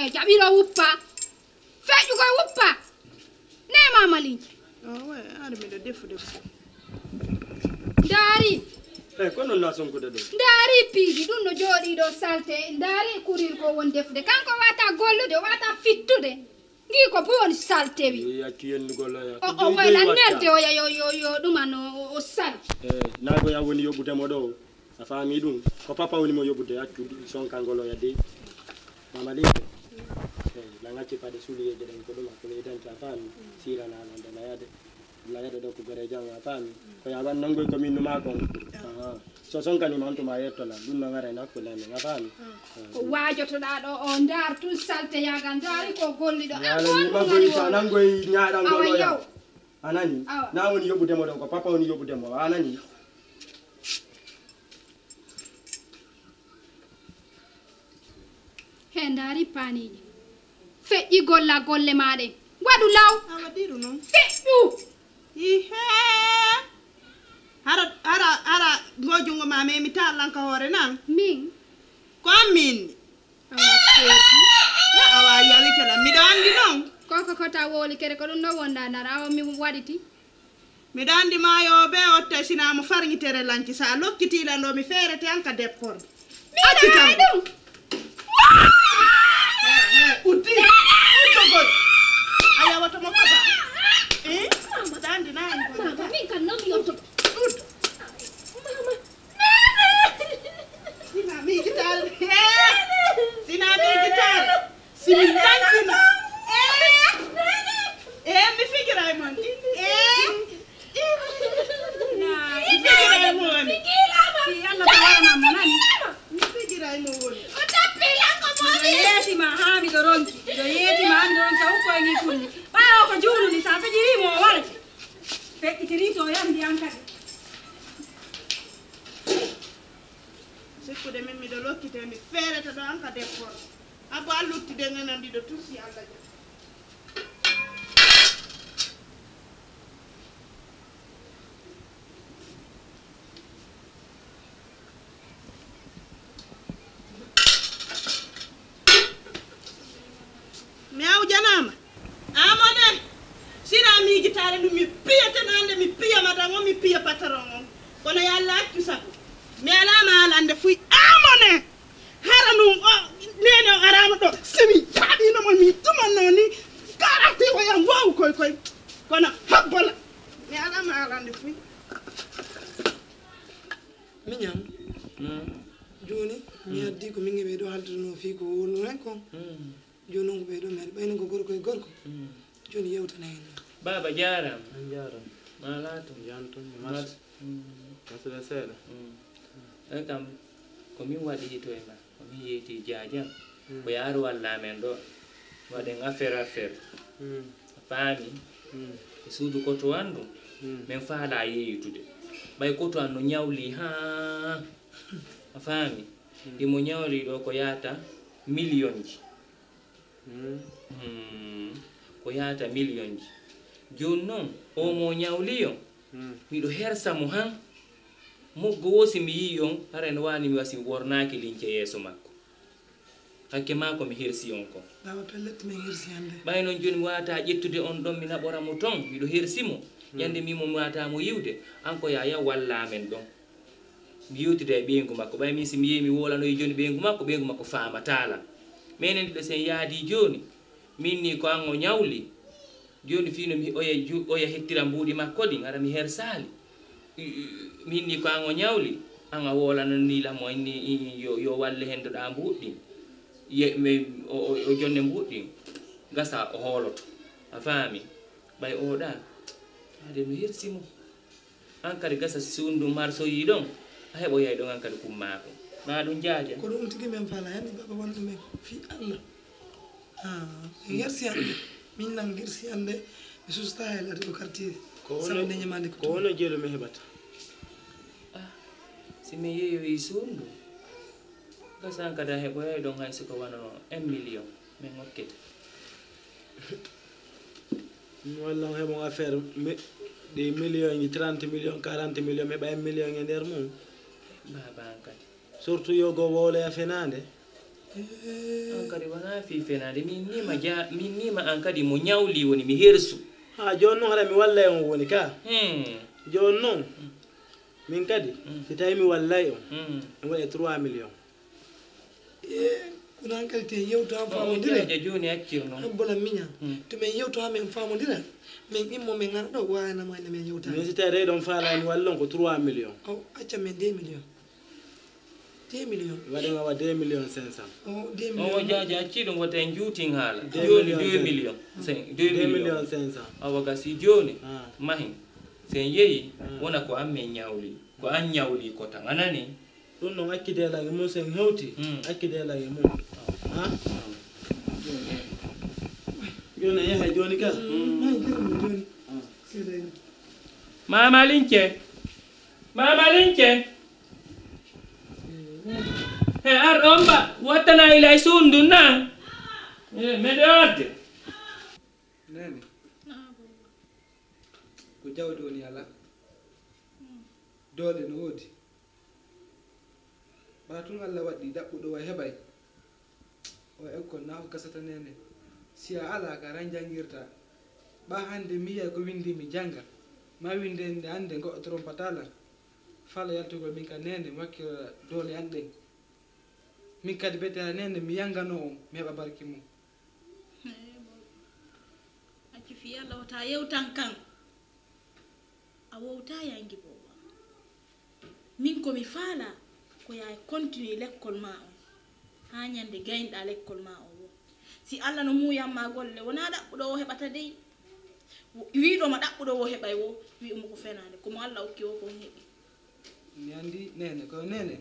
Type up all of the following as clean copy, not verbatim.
Jabiro wuppa. Feju ko wuppa. Ne mama linki. Oh ouais, ari mi do defude. Dari. Kono la sonko de do. Dari piji dun no jodi do salte. Dari kurir ko won defude. Kanko wata gollude, wata fittude. Ngi ko buon salte wi. Ya kiyen gollo ya. O wala nerde o ya yo dumano o sal. Na go ya woni yobude mo do. Sa fami dum. Ko papa woni mo yobude accu son kangolo ya de. Mama le. La ngati pa de suli je den ko dum ko le tan ta fami. Sira na na da ya de. La ya de ko gare jang fami. Ko ya ban nangoy ko min ma ko. So son kan man to ma yetto la dum na ngare na ko la mi fami. Ko wajoto da do o ndar tu salte ya gandari ko gollido. Ni ma boli sa nangoy nyaada ngolo ya. Anani na woni yobude mo do ko papa woni yobude mo anani. Hendari paniji. Feƴƴi golla golle maɗe. Waɗu law. Ala diru non. Feƴƴu. Ihe. Hara gojungo ma me mi talanka hore nan. Min. Ko min. Awa yawi kala mi do andi non. Koko kota woli kere ko ɗum no wonda ndar awa mi waɗiti. Mi do andi mayo be otta sina mo farñitere lanci sa lokkitila ndo mi ferete anka depporde. Mi ɗum. Uti. Utogol. Aya wato mo papa. Mama dandi na ko. Mama min kan no mi yotto. Sina mi gitar. Sina mi gitar. Sina dancina. Mi fikirai mon. Mi fikirai mon. Si alla tawana monani. Mi fikirai mon. Yeti ma ha mi doronki do yeti ma mi doronki o ko ngi kulli ba ko julu ni sa fejiri mo warati pe itiri to yam di ankade sekko de men mi do lokkite mi fereta do anka depor abo allutti de nganandi do tusi alla ja Miau janama. Amone. Sina mi gitare dum mi piyata nande mi piya madango mi piya patron. Kono yalla accu sabu. Mi alama alande fuy amone. Haranum nene arama do. Simi tabi no mi tuma noni. Karate ko yam wow koy. Kono habbola. Mi alama alande fuy. Minyam. Joni mi addi ko mingi be do halduno fi ko wonu ren ko. Jono be do mer bayno ko gorko e gorko joni yewtana en baba jaram malato janton mas masala sela kam ko min wadi to e ma ko mi yeti jaajam ko yaaru walla men do waden affaire fami suudu ko to andu men faala yeyitude bay ko to anno nyawli ha fami dimo nyawli do ko yata million ji ko yata million ji jon non o mo nyawliyo mi do hersa mo han moggo wosi mi yiyon haren wani mi wasi wornaaki linke yeso makko hakke mako mi hersi on ko baba pellet mi hersi hande bay non joni mi wata ƴettude on don mi nabora mo ton mi do hersi mo yande mi mo wata mo yiwde anko ya walla men don mi yewtide beengu makko bay mi si mi yemi wolano e joni beengu makko faama tala menen do sen yaadi joni minni ko ango nyawli joni fino mi oya hettira mbuudi makko din ara mi hersali minni ko ango nyawli anga wolano ni la mo ni yo walle hendo da mbuudi ye me o jonne mbuudi gasa o holoto a faami bay o da ade mi hersimo an kadi gasa sundu marso yi don a hebo yai don an kadi kummako ma dum jaaja ko dum tigi men fala yandi baba won dum fi Allah hersi ande min nan hersi ande mi susta hela do quartier sama de nyamande ko wono jelo me hebata si me yeyo yi sundu gasa kada hebo yai don hay ko wano 1 million men okkete walla hebo affaire des millions 30 millions 40 millions me bay millions e der mum baba kadi surtout yogo wole a fenande an kadi wana fi fenade min nima an kadi mo ñawli woni mi hersu ha jon non hada mi wallay on woni ka jon non min kadi si tawi mi wallay on waɗe 3 millions kuna hankali te yewto han famodira je joni hakkirno bola miña to men yewto ha men famodira men immo men ngana ɗo wayana mayne men yewta min si tawi ɗon faalani wallon ko 3 millions acca men 2 millions 2 millions waɗen awa 2 millions 500 2 o millions jaaji acciɗum woten juutin haala 2 millions 2 millions 500 awa gasi joni mahin sen yeeyi wona ko an men ñawli ko an ñawli ko tan anani ɗum noon akkidelage mum sen hewti akkidelage mum joni yaha joni ka mama lince he ar omba wattana ilay sundu na mede wadde nene ko jawdi woni ala doole no woodi ba tun Allah waɗi daɓɓuɗo o heɓay o ekkon na o gasata nene si a ala ka ran jangirta ɓa hande mi yiya ko windi mi janga ma winde nde hande goɗɗotoron patala fala yaltugol min ka nene wakkira doole an ɗen min kadi betera nene mi yangano on mi heɓa barki mum acci fi Allah wata yewtan kan a wowta yangi bo min komi faala ko yaay continue l'école ma on ha ñande gaynɗa l'école ma on si Allah no muyamma golle wona ɗaɓɓuɗo o heɓata dey wiɗoma ɗaɓɓuɗo o heɓay wo wi'umo ko fenade komo Allah okki o ko heɓi mi andi nene ko nene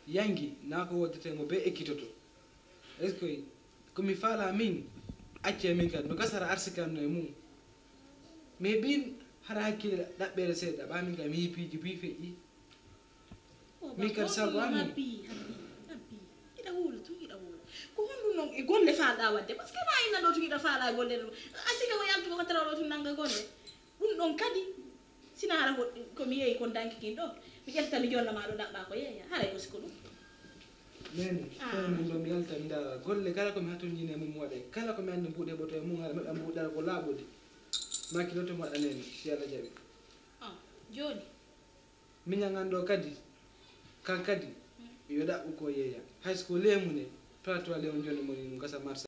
yangi na ko woddetemo be ekkitoto est ce que komi faala min acce min kadi no gasara arsikanno e mum mais ɓin haɗa hakkille ɗaɓɓere seeɗa ɓa min kam mi hiipiji bi feƴƴi min kadi sago anmi iɗa wuula tun iɗa wuula ko honɗum noon e golle falɗa wadde par ce que na inna ɗo tun iɗa faala e golle ɗum asika ko yaltugo ko tara ɗo tun nanga golle ɗum ɗon kadi sina hara komi yeeyi kon dankikin ɗo mi ƴetta mi jonnama ɗo ɗaɓɓa ko yeeya haray ko siko ɗum nene fewmin ɗo mi yalta mi dara golle kala komi hatojine mum waɗe kala komi andi mbuuɗe ɓoto e mum haɗa meɗa mbuuɗara ko laaɓude makkiloto mi waɗa nene si Allah jaɓi joni miñagan ɗo kadi kan kadi yo ɗaɓɓu ko yeeya hay so ko leemune plateau leemu joni moni gasa marché